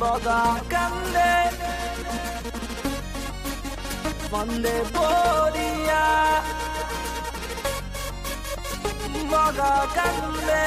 বগা কান্দে ফান্দে পড়িয়া বগা কান্দে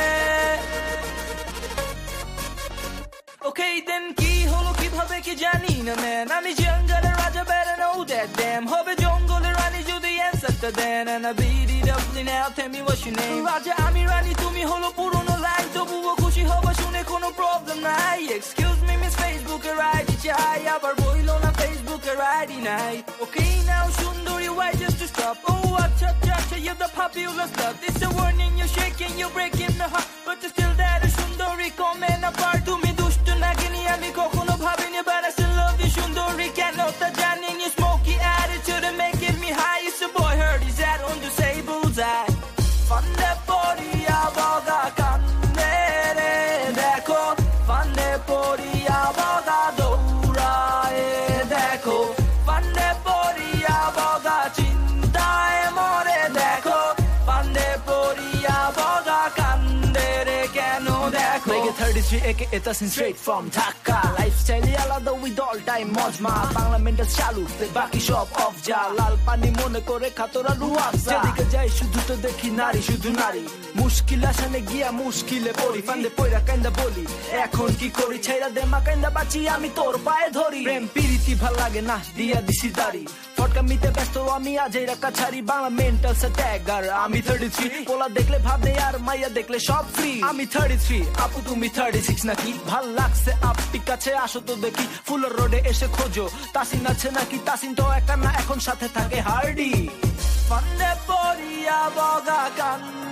Okay then কি হলো কিভাবে কি জানি না man আমি জঙ্গলের রাজা better know that damn হবে জঙ্গলের রানী যদি answer then and I beat it up now tell me what's your name রাজা আমি রানী তুমি হলো পুরনো লাইন তবুও খুশি হবা শুনে কোনো প্রবলেম নাই excuse me miss Facebook এর আইডি চাই আবার বইলো না Facebook এর আইডি নাই Okay now সুন্দরী why just to stop oh acha acha you're the popular stuff it's a warning you're shaking you're breaking the heart but you're still that সুন্দরী comment apart তুমি দুষ্ট নাগিনি আমি কখনো ভাবিনি but I still love you সুন্দরী কেন তা জানি নি smoky attitude and making me high it's a boy heard he's at on the tables I ফান্দে পড়িয়া বগা কান্দে রে দেখো ফান্দে পড়িয়া বগা দৌড়ায় দেখো ফান্দে পড়িয়া বগা চিন্তায় মরে দেখো ফান্দে পড়িয়া বগা কান্দে রে কেন দেখো Make it 33 aka Tasin straight from Dhaka Lifestyle আলাদা with all time মজমা বাংলা মেন্টাল চালু বাকি সব অফ যা লাল পানি মনে করে খাতরা রুয়াবজা যেদিকে যাই শুধু তো দেখি নারী শুধু নারী মুশকিল আসানে গিয়া মুশকিলে পড়ি ফান্দে পয়রা কান্দা বলি এখন কি করি ছাইরা দে মা কান্দা বাঁচি আমি তোর পায়ে ধরি প্রেম প্রীতি ভাল লাগে না দিয়া দিছি দাড়ি ফটকা মিতে ব্যস্ত আমি আজই রাখা ছাড়ি বাংলা মেন্টাল স্ট্যাগার আমি 33 পোলা দেখলে ভাবনে আর মাইয়া দেখলে সব ফ্রি আমি 33 আপু তুমি 36 নাকি ভাল লাগছে আপনি কাছে আসো তো দেখি ফুলের রোডে এসে খোঁজো তাসিন আছে নাকি তাসিন তো একা না এখন সাথে থাকে হার্ডি ফান্দে পড়িয়া বগা কান্দে